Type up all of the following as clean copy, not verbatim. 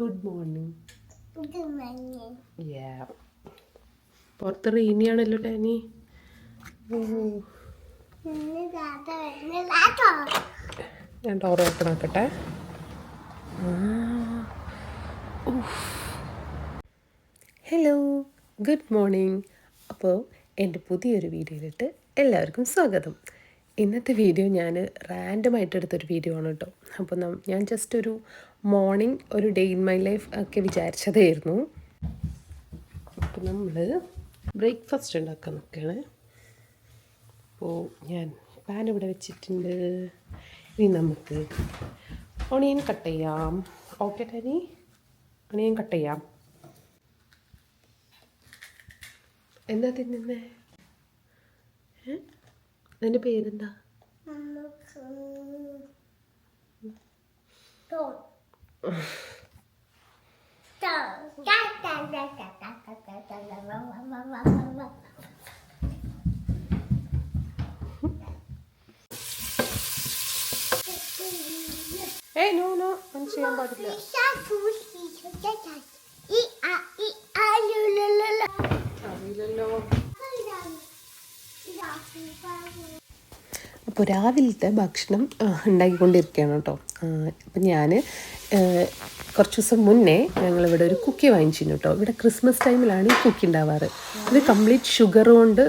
Good morning. Good morning. Yeah. പുറത്ത് റെയിനിയാണല്ലോ Danny. ഞാൻ ഡോർ ഓപ്പൺ ആക്കട്ടെ. Hello, good morning. അപ്പോൾ എൻ്റെ പുതിയൊരു വീഡിയോയിലിട്ട് എല്ലാവർക്കും സ്വാഗതം. ഇന്നത്തെ വീഡിയോ ഞാൻ റാൻഡമായിട്ട് എടുത്തൊരു വീഡിയോ ആണ് കേട്ടോ. അപ്പോൾ ഞാൻ ജസ്റ്റ് ഒരു മോർണിംഗ് ഒരു ഡേ ഇൻ മൈ ലൈഫ് ഒക്കെ വിചാരിച്ചതായിരുന്നു. അപ്പോൾ നമ്മൾ ബ്രേക്ക്ഫാസ്റ്റ് ഉണ്ടാക്കാൻ നിൽക്കുകയാണ്. അപ്പോൾ ഞാൻ പാൻ ഇവിടെ വെച്ചിട്ടുണ്ട്. ഇനി നമുക്ക് ഒണിയൻ കട്ട് ചെയ്യാം. ഓക്കെ ടാനി, ഒണിയൻ കട്ട് ചെയ്യാം. എന്താ തിന്നുന്നേ? അതിൻ്റെ പേരെന്താ? ഏയ് നോ നോ, ഒന്നും ചെയ്യാൻ പാടില്ല. അറിയില്ലല്ലോ. അപ്പോൾ രാവിലത്തെ ഭക്ഷണം ഉണ്ടാക്കിക്കൊണ്ടിരിക്കുകയാണ് കേട്ടോ. അപ്പം ഞാൻ കുറച്ച് ദിവസം മുന്നേ ഞങ്ങളിവിടെ ഒരു കുക്കി വാങ്ങിച്ചിരുന്നു കേട്ടോ. ഇവിടെ ക്രിസ്മസ് ടൈമിലാണ് ഈ കുക്കി ഉണ്ടാവാറ്. ഇത് കംപ്ലീറ്റ് ഷുഗർ കൊണ്ട്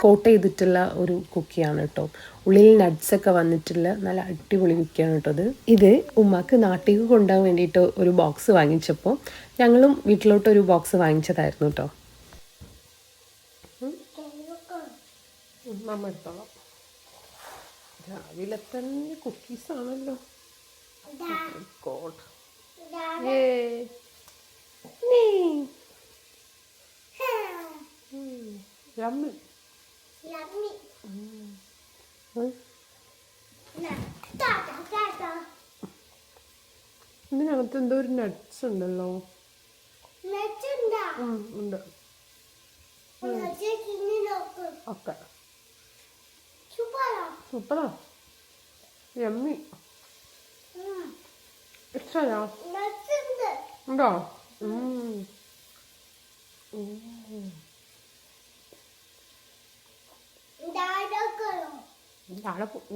കോട്ട് ചെയ്തിട്ടുള്ള ഒരു കുക്കിയാണ് കേട്ടോ. ഉള്ളിൽ നട്ട്സൊക്കെ വന്നിട്ടുള്ള നല്ല അടിപൊളി കുക്കിയാണ് കേട്ടോ. ഇത് ഉമ്മാക്ക് നാട്ടിലേക്ക് കൊണ്ടുപോകാൻ വേണ്ടിയിട്ട് ഒരു ബോക്സ് വാങ്ങിച്ചപ്പോൾ ഞങ്ങളും വീട്ടിലോട്ടൊരു ബോക്സ് വാങ്ങിച്ചതായിരുന്നു കേട്ടോ. അമ്മ എടുത്തോളാം. രാവിലെ തന്നെ കുക്കീസാണല്ലോ. God, yummy. ഇതിനകത്ത് എന്തോ ഒരു നട്ട്സ് ഉണ്ടല്ലോ. ഉണ്ട്. ഓക്കെ, സൂപ്പറാ, യമ്മി. ഇഷ്ടമായോ? ഉണ്ടോ?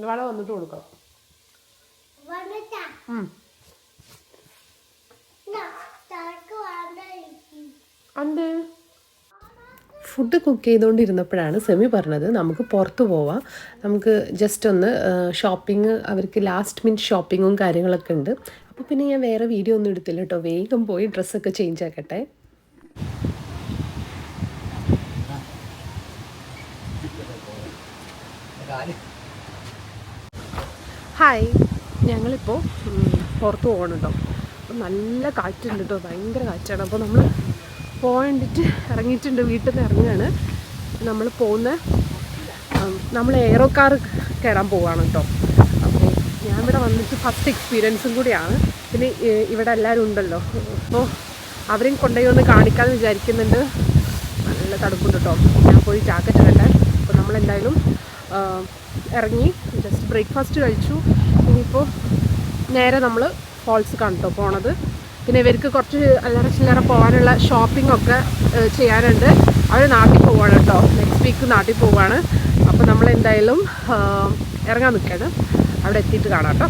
നാളെ വന്നിട്ട് കൊടുക്കണം. അണ്ട് ഫുഡ് കുക്ക് ചെയ്തുകൊണ്ടിരുന്നപ്പോഴാണ് സെമി പറഞ്ഞത് നമുക്ക് പുറത്ത് പോവാം, നമുക്ക് ജസ്റ്റ് ഒന്ന് ഷോപ്പിംഗ്, അവർക്ക് ലാസ്റ്റ് മിനിറ്റ് ഷോപ്പിങ്ങും കാര്യങ്ങളൊക്കെ ഉണ്ട്. അപ്പോൾ പിന്നെ ഞാൻ വേറെ വീഡിയോ ഒന്നും എടുത്തില്ല കേട്ടോ. വേഗം പോയി ഡ്രസ്സൊക്കെ ചേഞ്ച് ആക്കട്ടെ. ഹായ്, ഞങ്ങളിപ്പോൾ പുറത്ത് പോകണം കേട്ടോ. അപ്പോൾ നല്ല കാറ്റുണ്ട് കേട്ടോ, ഭയങ്കര കാറ്റാണ്. അപ്പോൾ നമ്മൾ പോകേണ്ടിട്ട് ഇറങ്ങിയിട്ടുണ്ട്, വീട്ടിൽ നിന്ന് ഇറങ്ങുകയാണ്. നമ്മൾ എയറോ കാർ കയറാൻ പോവുകയാണ് കേട്ടോ. അപ്പോൾ ഞാൻ ഇവിടെ വന്നിട്ട് ഫസ്റ്റ് എക്സ്പീരിയൻസും കൂടിയാണ്. പിന്നെ ഇവിടെ എല്ലാവരും ഉണ്ടല്ലോ, അപ്പോൾ അവരെയും കൊണ്ടുപോയി ഒന്ന് കാണിക്കാമെന്ന് വിചാരിക്കുന്നുണ്ട്. നല്ല തണുപ്പുണ്ട് കേട്ടോ. ഞാൻ പോയി ജാക്കറ്റ് ഇടട്ടെ. അപ്പോൾ നമ്മളെന്തായാലും ഇറങ്ങി ജസ്റ്റ് ബ്രേക്ക്ഫാസ്റ്റ് കഴിച്ചു. ഇനിയിപ്പോൾ നേരെ നമ്മൾ ഫോൾസ് കാണട്ടോ പോണത്. പിന്നെ ഇവർക്ക് കുറച്ച് അല്ലറ ചില്ലറ പോകാനുള്ള ഷോപ്പിങ്ങൊക്കെ ചെയ്യാനുണ്ട്. അവർ നാട്ടിൽ പോവുകയാണ് കേട്ടോ, നെക്സ്റ്റ് വീക്ക് നാട്ടിൽ പോവുകയാണ്. അപ്പോൾ നമ്മളെന്തായാലും ഇറങ്ങാൻ നിൽക്കുകയാണ്. അവിടെ എത്തിയിട്ട് കാണാം കേട്ടോ.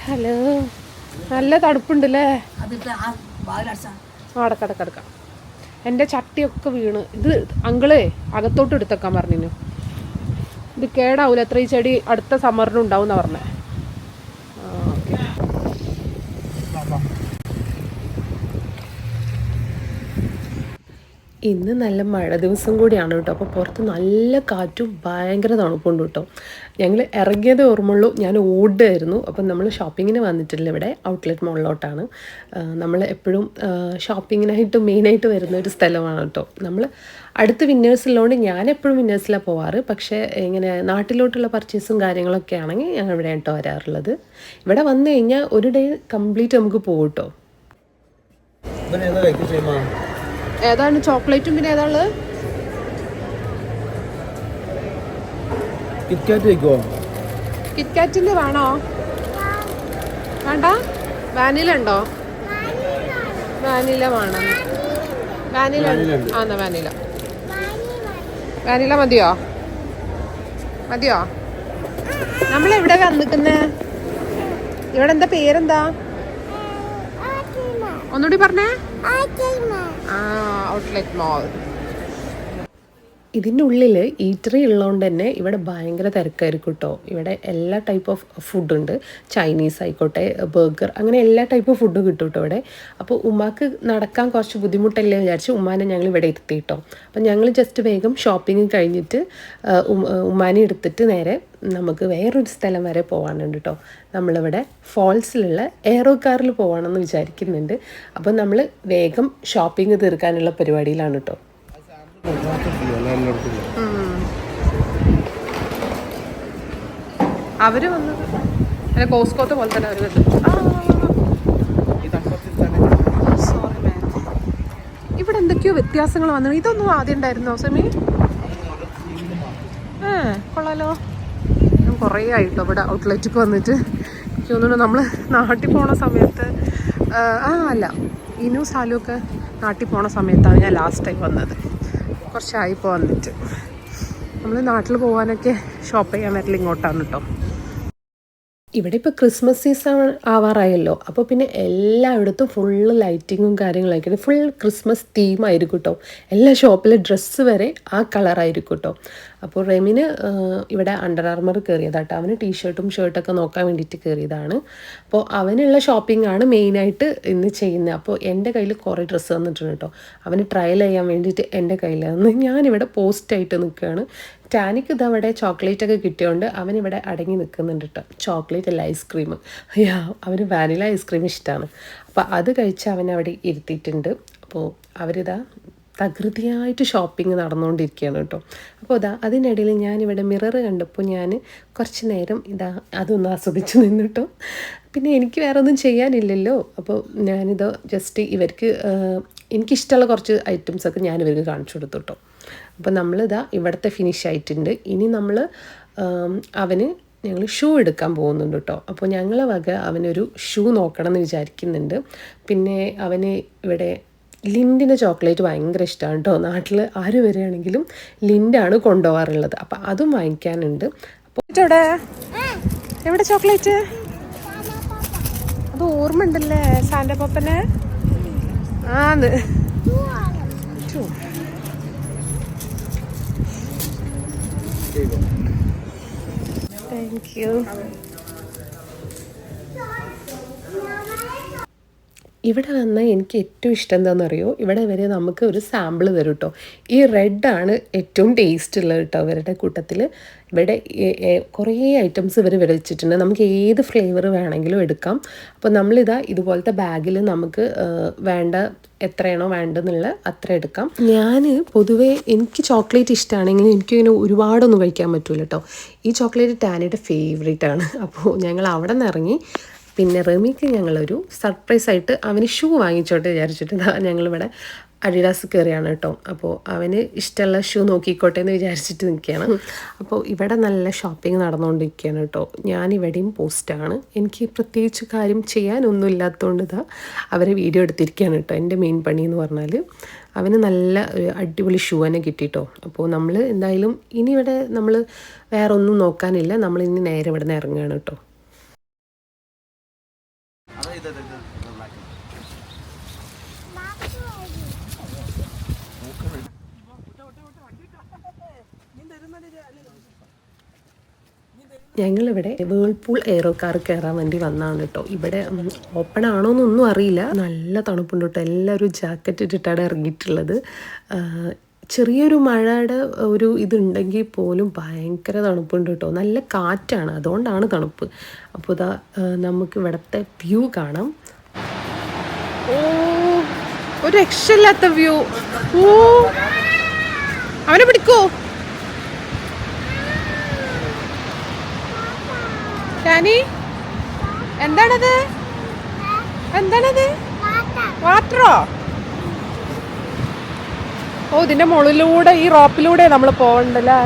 ഹലോ, നല്ല തണുപ്പുണ്ടല്ലേ? അടക്കടക്കാം. എൻ്റെ ചട്ടിയൊക്കെ വീണ്. ഇത് അങ്കിളേ അകത്തോട്ട് എടുത്തേക്കാൻ പറഞ്ഞു. ഇത് കേടാവൂല, എത്ര ഈ ചെടി അടുത്ത സമ്മറിനും ഉണ്ടാവും എന്നാണ് പറഞ്ഞത്. ഇന്ന് നല്ല മഴ ദിവസം കൂടിയാണ് കേട്ടോ. അപ്പോൾ പുറത്ത് നല്ല കാറ്റും ഭയങ്കര തണുപ്പുണ്ട് കേട്ടോ. ഞങ്ങൾ ഇറങ്ങിയതേ ഓർമ്മയുള്ളൂ, ഞാൻ ഓടുമായിരുന്നു. അപ്പം നമ്മൾ ഷോപ്പിങ്ങിന് വന്നിട്ടില്ല, ഇവിടെ ഔട്ട്ലെറ്റ് മോളിലോട്ടാണ്. നമ്മൾ എപ്പോഴും ഷോപ്പിങ്ങിനായിട്ട് മെയിനായിട്ട് വരുന്ന ഒരു സ്ഥലമാണ് കേട്ടോ. നമ്മൾ അടുത്ത് വിന്നേഴ്സിലുള്ളതുകൊണ്ട് ഞാൻ എപ്പോഴും വിന്നേഴ്സിലാണ് പോവാറ്. പക്ഷേ ഇങ്ങനെ നാട്ടിലോട്ടുള്ള പർച്ചേസും കാര്യങ്ങളൊക്കെ ആണെങ്കിൽ ഞങ്ങൾ ഇവിടെ കേട്ടോ വരാറുള്ളത്. ഇവിടെ വന്നു കഴിഞ്ഞാൽ ഒരു ഡേ കംപ്ലീറ്റ് നമുക്ക് പോകും കേട്ടോ. ഏതാണ് ചോക്ലേറ്റും പിന്നെ ഏതാണ് കിറ്റ്കാറ്റിന്റെ വേണോ? വേണ്ട, വാനില ഉണ്ടോ? വാനില വേണം. വാനില ആന്നാ വാനില. വാനില മതിയോ? മതിയോ? നമ്മളെവിടെ വന്നിക്കുന്നേ? ഇവിടെ എന്താ പേരെന്താ? ഒന്നുകൂടി പറഞ്ഞേ. ഔട്ട്ലെറ്റ് മോൾ. ഇതിൻ്റെ ഉള്ളിൽ ഈറ്ററി ഉള്ളതുകൊണ്ട് തന്നെ ഇവിടെ ഭയങ്കര തിരക്കായിരിക്കും കേട്ടോ. ഇവിടെ എല്ലാ ടൈപ്പ് ഓഫ് ഫുഡുണ്ട്. ചൈനീസ് ആയിക്കോട്ടെ, ബർഗർ, അങ്ങനെ എല്ലാ ടൈപ്പ് ഫുഡും കിട്ടും കേട്ടോ ഇവിടെ. അപ്പോൾ ഉമ്മാക്ക് നടക്കാൻ കുറച്ച് ബുദ്ധിമുട്ടല്ലേ വിചാരിച്ച് ഉമ്മാനെ ഞങ്ങൾ ഇവിടെ ഇരുത്തി കേട്ടോ. അപ്പം ഞങ്ങൾ ജസ്റ്റ് വേഗം ഷോപ്പിംഗ് കഴിഞ്ഞിട്ട് ഉമ്മാനെ എടുത്തിട്ട് നേരെ നമുക്ക് വേറൊരു സ്ഥലം വരെ പോകാനുണ്ട് കേട്ടോ. നമ്മളിവിടെ ഫോൾസിലുള്ള എയറോ കാറിൽ പോകണമെന്ന് വിചാരിക്കുന്നുണ്ട്. അപ്പം നമ്മൾ വേഗം ഷോപ്പിംഗ് തീർക്കാനുള്ള പരിപാടിയിലാണ് കേട്ടോ. അവര് വന്നത് അല്ല കോസ്കോത്തെ പോലെ തന്നെ അവര് വന്നത്. ഇവിടെ എന്തൊക്കെയോ വ്യത്യാസങ്ങൾ വന്നു. ഇതൊന്നും ആദ്യം ഉണ്ടായിരുന്നോ സമി? കൊള്ളാലോ. ഞാൻ കുറേ ആയിട്ടോ ഇവിടെ ഔട്ട്ലെറ്റിക്ക് വന്നിട്ട്. എനിക്ക് തോന്നുന്നു നമ്മൾ നാട്ടിൽ പോണ സമയത്ത് അല്ല ഇനു സാലുമൊക്കെ നാട്ടിൽ പോണ സമയത്താണ് ഞാൻ ലാസ്റ്റ് ടൈം വന്നത്. കുറച്ചായിപ്പോൾ വന്നിട്ട്. നമ്മൾ നാട്ടിൽ പോകാനൊക്കെ ഷോപ്പ് ചെയ്യാൻ വരൽ ഇങ്ങോട്ടാണ് കേട്ടോ. ഇവിടെ ഇപ്പോൾ ക്രിസ്മസ് സീസൺ ആവാറായല്ലോ. അപ്പോൾ പിന്നെ എല്ലായിടത്തും ഫുള്ള് ലൈറ്റിങ്ങും കാര്യങ്ങളൊക്കെ ഫുൾ ക്രിസ്മസ് തീമായിരിക്കും കേട്ടോ. എല്ലാ ഷോപ്പിലെ ഡ്രസ്സ് വരെ ആ കളറായിരിക്കും കേട്ടോ. അപ്പോൾ റെമിന് ഇവിടെ അണ്ടർ ആർമർ കയറിയതാട്ടോ. അവന് ടീഷർട്ടും ഷർട്ടൊക്കെ നോക്കാൻ വേണ്ടിയിട്ട് കയറിയതാണ്. അപ്പോൾ അവനുള്ള ഷോപ്പിംഗ് ആണ് മെയിനായിട്ട് ഇന്ന് ചെയ്യുന്നത്. അപ്പോൾ എൻ്റെ കയ്യിൽ കുറേ ഡ്രസ്സ് തന്നിട്ടുണ്ട് കേട്ടോ. അവന് ട്രയൽ ചെയ്യാൻ വേണ്ടിയിട്ട് എൻ്റെ കയ്യിൽ നിന്ന് ഞാനിവിടെ പോസ്റ്റായിട്ട് നിൽക്കുകയാണ്. ടാനിക്ക് ഇതവിടെ ചോക്ലേറ്റൊക്കെ കിട്ടിയതുകൊണ്ട് അവനിവിടെ അടങ്ങി നിൽക്കുന്നുണ്ട് കേട്ടോ. ചോക്ലേറ്റ് അല്ല, ഐസ്ക്രീം. അവന് വാനില ഐസ്ക്രീം ഇഷ്ടമാണ്. അപ്പോൾ അത് കഴിച്ച് അവനവിടെ ഇരുത്തിയിട്ടുണ്ട്. അപ്പോൾ അവരിതാ തകൃതിയായിട്ട് ഷോപ്പിംഗ് നടന്നുകൊണ്ടിരിക്കുകയാണ് കേട്ടോ. അപ്പോൾ അതിനിടയിൽ ഞാനിവിടെ മിറർ കണ്ടപ്പോൾ ഞാൻ കുറച്ച് നേരം അതൊന്ന് ആസ്വദിച്ച് നിന്നിട്ടോ. പിന്നെ എനിക്ക് വേറെ ഒന്നും ചെയ്യാനില്ലല്ലോ. അപ്പോൾ ഞാനിത് ജസ്റ്റ് ഇവർക്ക് എനിക്കിഷ്ടമുള്ള കുറച്ച് ഐറ്റംസൊക്കെ ഞാൻ ഇവർക്ക് കാണിച്ചു കൊടുത്തു കേട്ടോ. അപ്പോൾ ഇവിടുത്തെ ഫിനിഷ് ആയിട്ടുണ്ട്. ഇനി അവന് ഞങ്ങൾ ഷൂ എടുക്കാൻ പോകുന്നുണ്ട് കേട്ടോ. അപ്പോൾ ഞങ്ങളെ വക അവനൊരു ഷൂ നോക്കണം എന്ന് വിചാരിക്കുന്നുണ്ട്. പിന്നെ അവന് ഇവിടെ ലിൻഡിൻ്റെ ചോക്ലേറ്റ് ഭയങ്കര ഇഷ്ടമാണ് കേട്ടോ. നാട്ടിൽ ആര് വരികയാണെങ്കിലും ലിൻഡാണ് കൊണ്ടുപോകാറുള്ളത്. അപ്പം അതും വാങ്ങിക്കാനുണ്ട്. അപ്പോൾ എവിടെ ചോക്ലേറ്റ്? അത് ഓർമ്മ ഉണ്ടല്ലേ സാന്റ പപ്പനെ? ആന്ന് താങ്ക് യു. ഇവിടെ വന്നാൽ എനിക്ക് ഏറ്റവും ഇഷ്ടം എന്താണെന്നറിയോ? ഇവിടെ വരെ നമുക്ക് ഒരു സാമ്പിൾ തരും കേട്ടോ. ഈ റെഡാണ് ഏറ്റവും ടേസ്റ്റ് ഉള്ളത് കേട്ടോ. ഇവരുടെ കൂട്ടത്തിൽ ഇവിടെ കുറേ ഐറ്റംസ് ഇവർ വെച്ചിട്ടുണ്ട്. നമുക്ക് ഏത് ഫ്ലേവർ വേണമെങ്കിലും എടുക്കാം. അപ്പോൾ ഇതുപോലത്തെ ബാഗിൽ നമുക്ക് വേണ്ട എത്രയാണോ വേണ്ടെന്നുള്ള അത്ര എടുക്കാം. ഞാൻ പൊതുവേ എനിക്ക് ചോക്ലേറ്റ് ഇഷ്ടമാണെങ്കിലും എനിക്കിങ്ങനെ ഒരുപാടൊന്നും കഴിക്കാൻ പറ്റില്ല കേട്ടോ. ഈ ചോക്ലേറ്റ് ടാനിയുടെ ഫേവറേറ്റ് ആണ്. അപ്പോൾ ഞങ്ങൾ അവിടെ നിന്ന് ഇറങ്ങി. പിന്നെ റെമിക്ക് ഞങ്ങളൊരു സർപ്രൈസായിട്ട് അവന് ഷൂ വാങ്ങിച്ചോട്ടെ വിചാരിച്ചിട്ട് ഞങ്ങളിവിടെ അഡിഡാസ് കയറിയാണ് കേട്ടോ. അപ്പോൾ അവന് ഇഷ്ടമുള്ള ഷൂ നോക്കിക്കോട്ടെ എന്ന് വിചാരിച്ചിട്ട് നിൽക്കുകയാണ്. അപ്പോൾ ഇവിടെ നല്ല ഷോപ്പിംഗ് നടന്നുകൊണ്ടിരിക്കുകയാണ് കേട്ടോ. ഞാനിവിടെയും പോസ്റ്റാണ്. എനിക്ക് പ്രത്യേകിച്ച് കാര്യം ചെയ്യാനൊന്നും ഇല്ലാത്തതുകൊണ്ട് അവരെ വീഡിയോ എടുത്തിരിക്കുകയാണ് കേട്ടോ. എൻ്റെ മെയിൻ പണി എന്ന് പറഞ്ഞാൽ അവന് നല്ല ഒരു അടിപൊളി ഷൂ തന്നെ കിട്ടിയിട്ടോ. അപ്പോൾ നമ്മൾ എന്തായാലും ഇനി ഇവിടെ നമ്മൾ വേറെ ഒന്നും നോക്കാനില്ല. നമ്മളിനി നേരെ ഇവിടെ നിന്ന് ഇറങ്ങുകയാണ് കേട്ടോ. ഞങ്ങളിവിടെ വേൾപൂൾ എയറോ കാർ കയറാൻ വേണ്ടി വന്നതാണ് കേട്ടോ. ഇവിടെ ഓപ്പൺ ആണോ എന്നൊന്നും അറിയില്ല. നല്ല തണുപ്പുണ്ട് കേട്ടോ. എല്ലാവരും ജാക്കറ്റ് ഇട്ടിട്ടാണ് ഇറങ്ങിയിട്ടുള്ളത്. ചെറിയൊരു മഴയുടെ ഒരു ഇതുണ്ടെങ്കിൽ പോലും ഭയങ്കര തണുപ്പുണ്ട് കേട്ടോ. നല്ല കാറ്റാണ്, അതുകൊണ്ടാണ് തണുപ്പ്. അപ്പോൾ നമുക്ക് ഇവിടുത്തെ വ്യൂ കാണാം. ഒരു രക്ഷയില്ലാത്ത വ്യൂ. അവനെ പിടിക്കോ ടാനി? എന്താണത്? വാട്ടറോ? ഇതിന്റെ മുകളിലൂടെ ഈ റോപ്പിലൂടെ നമ്മൾ പോകണ്ടല്ലേ?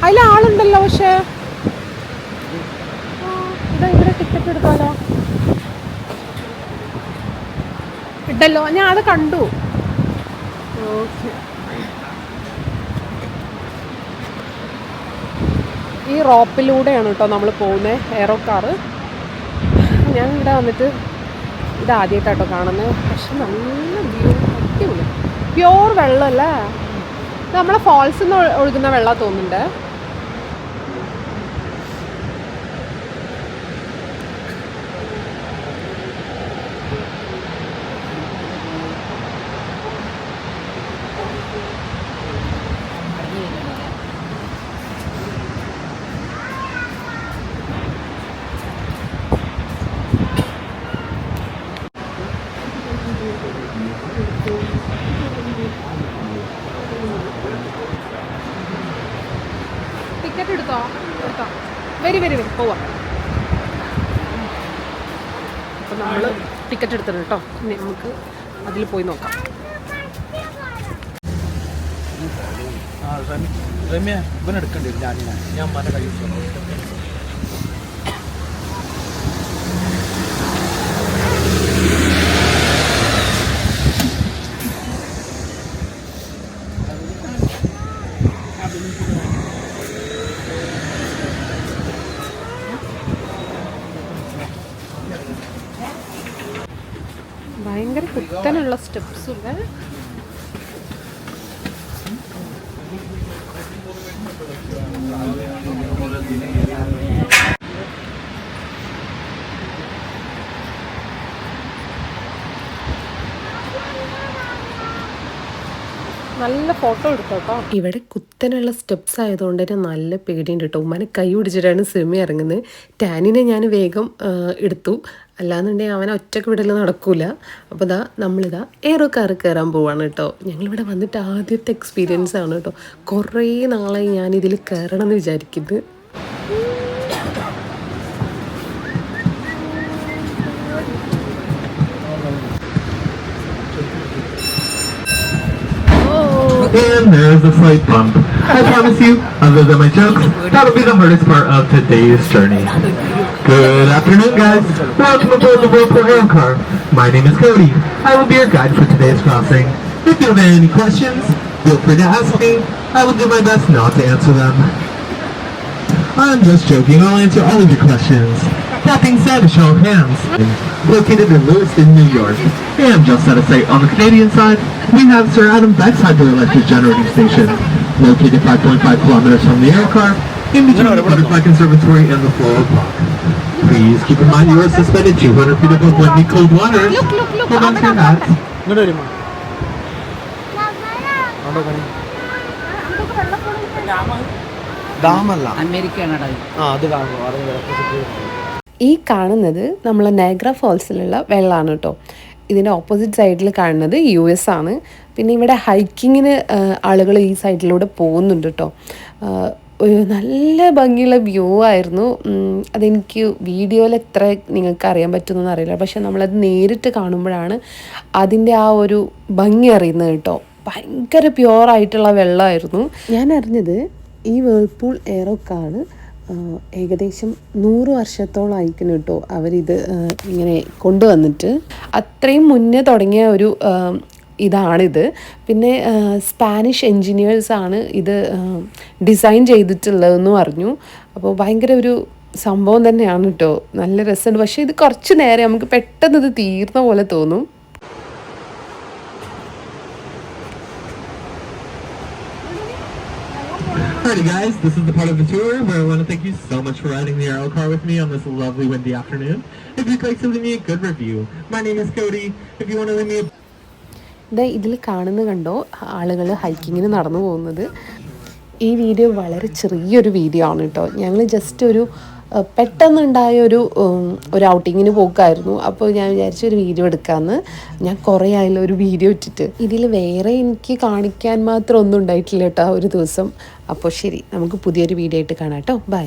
അതിൽ ആളുണ്ടല്ലോ. പക്ഷെ ഇവിടെ ടിക്കറ്റ് എടുക്കാലോ. ഉണ്ടല്ലോ, ഞാൻ അത് കണ്ടു. ഓക്കെ, ഈ റോപ്പിലൂടെയാണ് കേട്ടോ നമ്മൾ പോകുന്നത്, എയറോ കാറ്. ഞാൻ ഇവിടെ വന്നിട്ട് ഇതാദ്യമായിട്ടാട്ടോ കാണുന്നത്. പക്ഷെ നല്ല വ്യൂ, അടിപൊളി, പ്യോർ വെള്ളമല്ലേ. ഇത് നമ്മളെ ഫാൾസിൽ നിന്ന് ഒഴുകുന്ന വെള്ളം തോന്നുന്നുണ്ട്. ടിക്കറ്റ് എടുത്തോ? വരി പോവാം. അപ്പം നമ്മൾ ടിക്കറ്റ് എടുത്തിട്ടുണ്ട് കേട്ടോ. ഇനി നമുക്ക് അതിൽ പോയി നോക്കാം. രമ്യ ഇവനെടുക്കേണ്ടി വരും. ഞാൻ മന കൈ ഭയങ്കര കുത്തനുള്ള സ്റ്റെപ്സും ഇല്ലേ. നല്ല ഫോട്ടോ എടുത്തോട്ടോ. ഇവിടെ കുത്തനുള്ള സ്റ്റെപ്സ് ആയതുകൊണ്ട് തന്നെ നല്ല പേടിയുണ്ട് കേട്ടോ. ഉമ്മാനെ കൈ പിടിച്ചിട്ടാണ് സിമി ഇറങ്ങുന്നത്. ടാനിനെ ഞാൻ വേഗം എടുത്തു, അല്ലാന്നുണ്ടെങ്കിൽ അവനെ ഒറ്റക്ക് വിടൽ നടക്കൂല. അപ്പോൾ നമ്മളിതാ എയറോ കാർ കയറാൻ പോവാണ് കേട്ടോ. ഞങ്ങളിവിടെ വന്നിട്ട് ആദ്യത്തെ എക്സ്പീരിയൻസ് ആണ് കേട്ടോ. കുറേ നാളായി ഞാനിതിൽ കയറണം എന്ന് വിചാരിക്കുന്നത്. And there's a slight bump. I promise you, other than my jokes, that'll be the hardest part of today's journey. Good afternoon, guys. Welcome aboard the Whirlpool Aero Car. My name is Cody. I will be your guide for today's crossing. If you have any questions, feel free to ask me. I will do my best not to answer them. I'm just joking. I'll answer all of your questions. That being said, a show of hands. Located in Lewiston, New York, and just out of sight on the Canadian side, we have Sir Adam Beck's hydroelectric generating station, located 5.5 kilometers from the Aerocar, in between the Butterfly Conservatory and the Floral Park. Please keep in mind you are suspended 200 feet above windy cold waters. Hold on to your hats. ഇങ്ങോട്ട് വരുമോ? ഡാമല്ല, അമേരിക്കയാണ്. അത് കാണുമോ? ഈ കാണുന്നത് നമ്മളെ Niagara ഫോൾസിലുള്ള വെള്ളമാണ് കേട്ടോ. ഇതിൻ്റെ ഓപ്പോസിറ്റ് സൈഡിൽ കാണുന്നത് US ആണ്. പിന്നെ ഇവിടെ ഹൈക്കിങ്ങിന് ആളുകൾ ഈ സൈഡിലൂടെ പോകുന്നുണ്ട് കേട്ടോ. ഒരു നല്ല ഭംഗിയുള്ള വ്യൂ ആയിരുന്നു. അതെനിക്ക് വീഡിയോയിൽ എത്ര നിങ്ങൾക്ക് അറിയാൻ പറ്റുമെന്നൊന്നും അറിയില്ല, പക്ഷെ നമ്മളത് നേരിട്ട് കാണുമ്പോഴാണ് അതിൻ്റെ ആ ഒരു ഭംഗി അറിയുന്നത് കേട്ടോ. ഭയങ്കര പ്യുവറായിട്ടുള്ള വെള്ളമായിരുന്നു. ഞാൻ അറിഞ്ഞത് ഈ വേൾപൂൾ എയറോ കാർ ഏകദേശം 100 വർഷത്തോളം ആയിരിക്കുന്നു കേട്ടോ അവരിത് ഇങ്ങനെ കൊണ്ടുവന്നിട്ട്. അത്രയും മുന്നേ തുടങ്ങിയ ഒരു ഇതാണിത്. പിന്നെ സ്പാനിഷ് എൻജിനീയേഴ്സാണ് ഇത് ഡിസൈൻ ചെയ്തിട്ടുള്ളതെന്ന് പറഞ്ഞു. അപ്പോൾ ഭയങ്കര ഒരു സംഭവം തന്നെയാണ് കേട്ടോ. നല്ല രസമുണ്ട്. പക്ഷേ ഇത് കുറച്ച് നേരം നമുക്ക് പെട്ടെന്ന് ഇത് തീർന്ന പോലെ തോന്നും. Alrighty guys, this is the part of the tour where I want to thank you so much for riding the Aero Car with me on this lovely windy afternoon. If you'd like to leave me a good review, my name is Cody. If you want to leave me a... ഇതിൽ കാണുന്ന കണ്ടോ ആളുകൾ ഹൈക്കിങ്ങിന് നടന്നു പോകുന്നത്. ഈ video വളരെ ചെറിയൊരു video ആണ് കേട്ടോ. ഞങ്ങൾ ജസ്റ്റ് ഒരു പെട്ടെന്നുണ്ടായ ഒരു ഔട്ടിങ്ങിന് പോക്കായിരുന്നു. അപ്പോൾ ഞാൻ വിചാരിച്ചു ഒരു വീഡിയോ എടുക്കാമെന്ന്. ഞാൻ കുറേ ആയല്ലോ ഒരു വീഡിയോ ഇട്ടിട്ട്. ഇതിൽ വേറെ എനിക്ക് കാണിക്കാൻ മാത്രം ഒന്നും ഉണ്ടായിട്ടില്ല കേട്ടോ ഒരു ദിവസം. അപ്പോൾ ശരി, നമുക്ക് പുതിയൊരു വീഡിയോ ആയിട്ട് കാണാം കേട്ടോ. ബൈ.